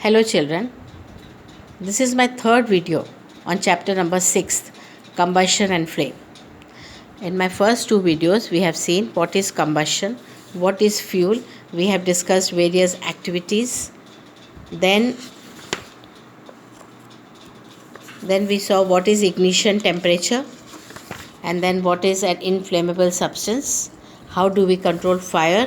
Hello children, this is my third video on chapter number 6, combustion and flame. In my first two videos we have seen what is combustion, what is fuel, we have discussed various activities, then we saw what is ignition temperature, and then what is an inflammable substance, how do we control fire.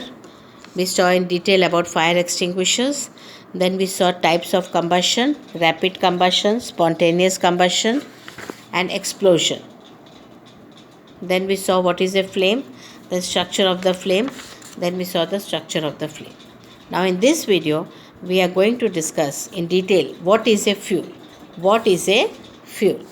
We saw in detail about fire extinguishers. Then we saw types of combustion, rapid combustion, spontaneous combustion and explosion. Then we saw what is a flame, the structure of the flame. Then we saw the structure of the flame. Now in this video, we are going to discuss in detail what is a fuel. What is a fuel?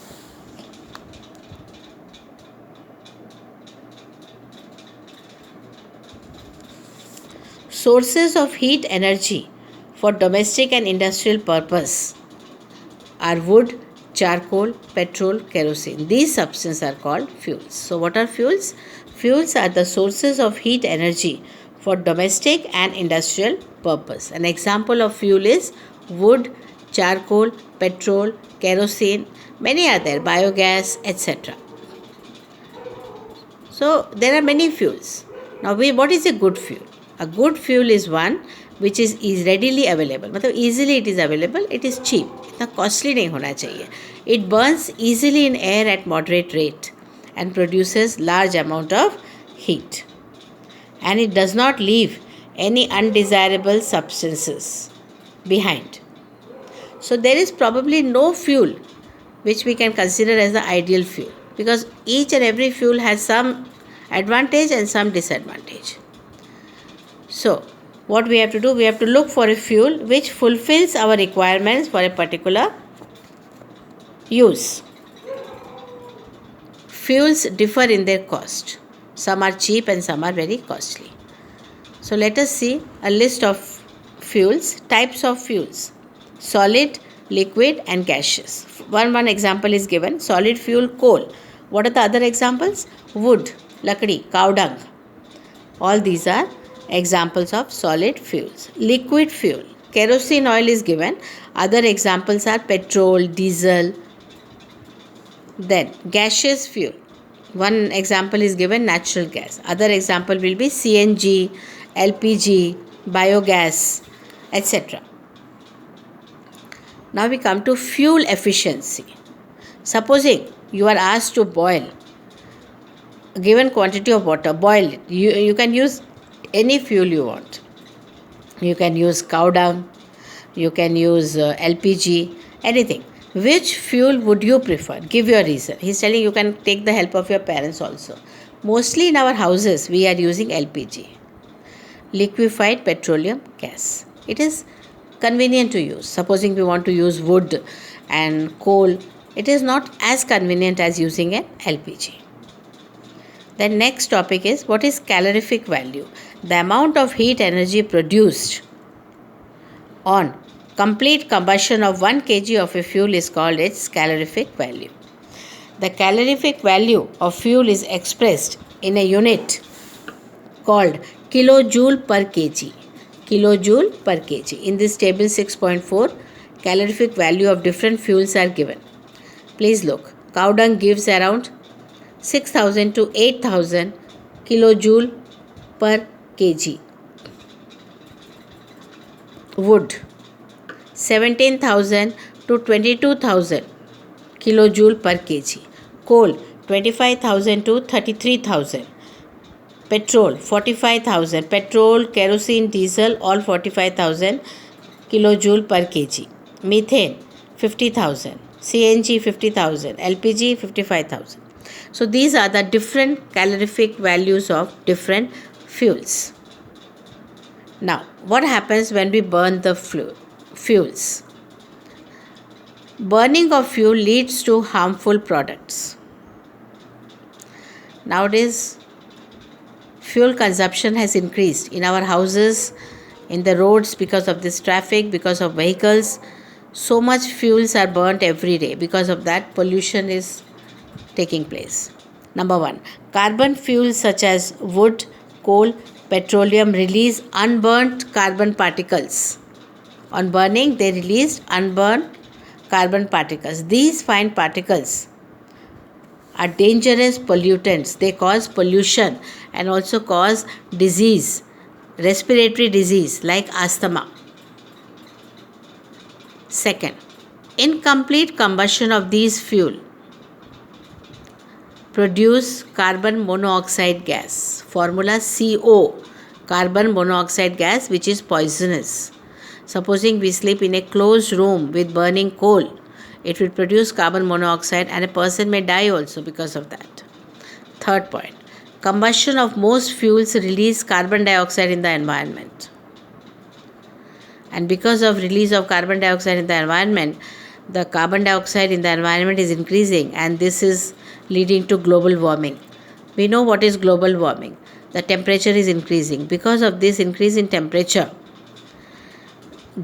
Sources of heat energy for domestic and industrial purpose are wood, charcoal, petrol, kerosene. These substances are called fuels. So what are fuels? Fuels are the sources of heat energy for domestic and industrial purpose. An example of fuel is wood, charcoal, petrol, kerosene, many are there, biogas, etc. So there are many fuels. Now what is a good fuel? A good fuel is one which is readily available. मतलब easily it is available, it is cheap, इतना costly नहीं होना चाहिए. It burns easily in air at moderate rate and produces large amount of heat. And it does not leave any undesirable substances behind. So there is probably no fuel which we can consider as the ideal fuel, because each and every fuel has some advantage and some disadvantage. So what we have to do, we have to look for a fuel which fulfills our requirements for a particular use. Fuels differ in their cost. Some are cheap and some are very costly. So let us see a list of fuels, types of fuels: solid, liquid and gaseous. One example is given: solid fuel, coal. What are the other examples? Wood, lakdi, cow dung. All these are examples of solid fuels. Liquid fuel, kerosene oil is given. Other examples are petrol, diesel. Then gaseous fuel, one example is given, natural gas. Other example will be CNG, LPG, biogas, etc. Now we come to fuel efficiency. Supposing you are asked to boil a given quantity of water, boil it. You can use any fuel you want. You can use cow dung, you can use LPG, anything. Which fuel would you prefer? Give your reason. He's telling you can take the help of your parents also. Mostly in our houses, we are using LPG, liquefied petroleum gas. It is convenient to use. Supposing we want to use wood and coal, it is not as convenient as using an LPG. The next topic is, what is calorific value? The amount of heat energy produced on complete combustion of 1 kg of a fuel is called its calorific value. The calorific value of fuel is expressed in a unit called kilojoule per kg. Kilojoule per kg. In this table 6.4, calorific value of different fuels are given. Please look. Cow dung gives around 6,000 to 8,000 kilojoule per kg. Wood, 17,000 to 22,000 kilojoule per kg. Coal, 25,000 to 33,000. Petrol, 45,000. Petrol, kerosene, diesel, all 45,000 kilojoule per kg. Methane, 50,000. CNG, 50,000. LPG, 55,000. So these are the different calorific values of different fuels. Now, what happens when we burn the fuels? Burning of fuel leads to harmful products. Nowadays, fuel consumption has increased in our houses, in the roads, because of this traffic, because of vehicles. So much fuels are burnt every day. Because of that, pollution is taking place. Number 1, carbon fuels such as wood, coal, petroleum release unburnt carbon particles On burning, they released unburned carbon particles. These fine particles are dangerous pollutants. They cause pollution and also cause disease, respiratory disease like asthma. Second, incomplete combustion of these fuel produce carbon monoxide gas. Formula CO, carbon monoxide gas, which is poisonous. Supposing we sleep in a closed room with burning coal, it will produce carbon monoxide and a person may die also because of that. Third point, combustion of most fuels release carbon dioxide in the environment. And because of release of carbon dioxide in the environment, the carbon dioxide in the environment is increasing, and this is leading to global warming. We know what is global warming. The temperature is increasing. Because of this increase in temperature,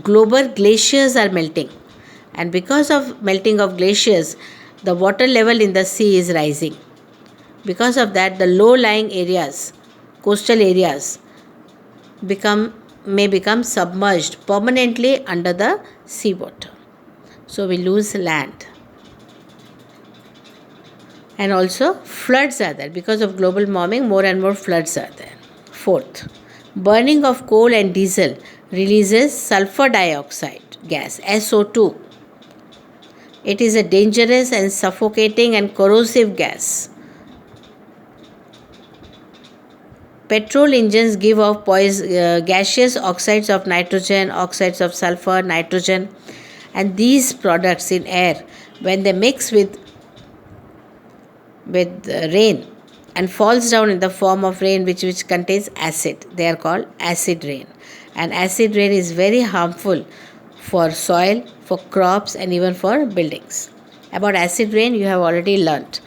global glaciers are melting. And because of melting of glaciers, the water level in the sea is rising. Because of that, the low-lying areas, coastal areas, may become submerged permanently under the seawater. So we lose land. And also floods are there. Because of global warming, more and more floods are there. Fourth, burning of coal and diesel releases sulfur dioxide gas, SO2. It is a dangerous and suffocating and corrosive gas. Petrol engines give off gaseous oxides of nitrogen, oxides of sulfur, nitrogen, and these products in air, when they mix with rain and falls down in the form of rain which contains acid, they are called acid rain. And acid rain is very harmful for soil, for crops, and even for buildings. About acid rain you have already learnt.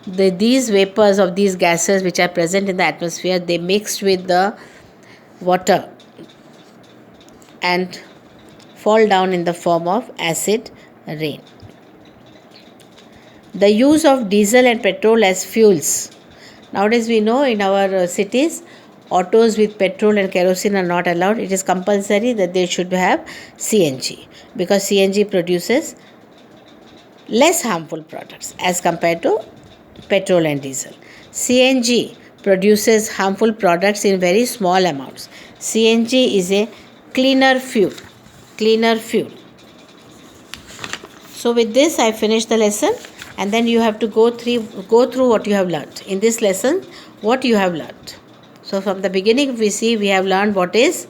These vapors of these gases which are present in the atmosphere, they mixed with the water and fall down in the form of acid rain. The use of diesel and petrol as fuels. Nowadays we know in our cities, autos with petrol and kerosene are not allowed. It is compulsory that they should have CNG, because CNG produces less harmful products as compared to petrol and diesel. CNG produces harmful products in very small amounts. CNG is a cleaner fuel. So with this I finish the lesson, and then you have to go through what you have learnt. In this lesson, what you have learnt. So from the beginning we have learned what is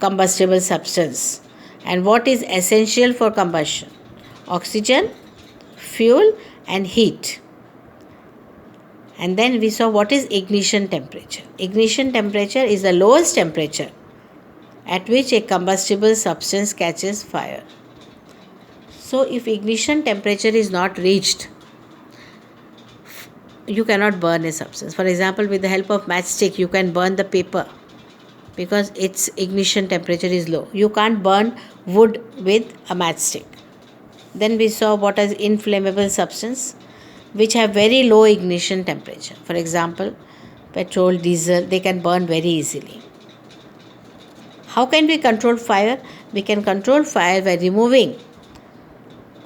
combustible substance and what is essential for combustion. Oxygen, fuel and heat. And then we saw what is ignition temperature. Ignition temperature is the lowest temperature at which a combustible substance catches fire. So if ignition temperature is not reached, you cannot burn a substance. For example, with the help of matchstick, you can burn the paper because its ignition temperature is low. You can't burn wood with a matchstick. Then we saw what is inflammable substance, which have very low ignition temperature. For example, petrol, diesel, they can burn very easily. How can we control fire? We can control fire by removing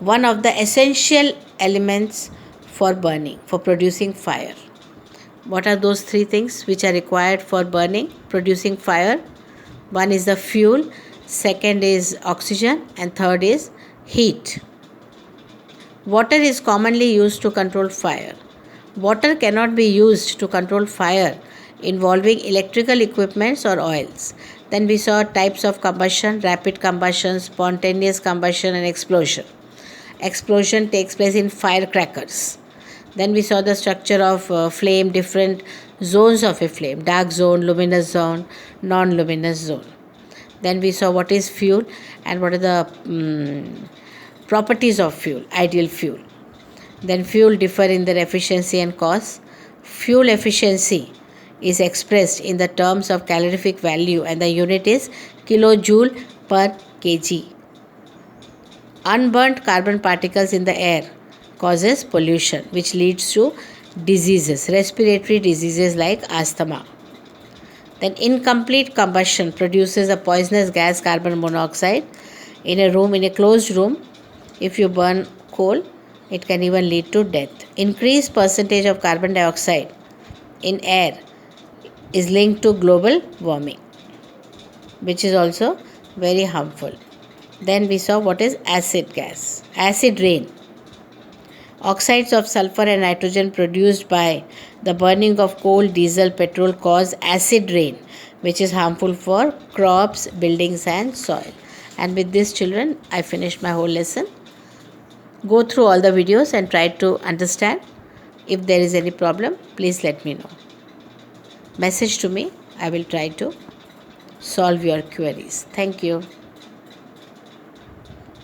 one of the essential elements for burning, for producing fire. What are those three things which are required for burning, producing fire? One is the fuel, second is oxygen, and third is heat. Water is commonly used to control fire. Water cannot be used to control fire involving electrical equipments or oils. Then we saw types of combustion: rapid combustion, spontaneous combustion, and explosion. Explosion takes place in firecrackers. Then we saw the structure of flame, different zones of a flame: dark zone, luminous zone, non-luminous zone. Then we saw what is fuel and what are the properties of fuel, ideal fuel. Then fuel differ in their efficiency and cost. Fuel efficiency is expressed in the terms of calorific value, and the unit is kilojoule per kg. Unburnt carbon particles in the air causes pollution, which leads to diseases, respiratory diseases like asthma. Then incomplete combustion produces a poisonous gas, carbon monoxide. In a room, in a closed room, if you burn coal, it can even lead to death. Increased percentage of carbon dioxide in air is linked to global warming, which is also very harmful. Then we saw what is acid gas. Acid rain. Oxides of sulfur and nitrogen produced by the burning of coal, diesel, petrol cause acid rain, which is harmful for crops, buildings, and soil. And with this, children, I finished my whole lesson. Go through all the videos and try to understand. If there is any problem, please let me know. Message to me. I will try to solve your queries. Thank you.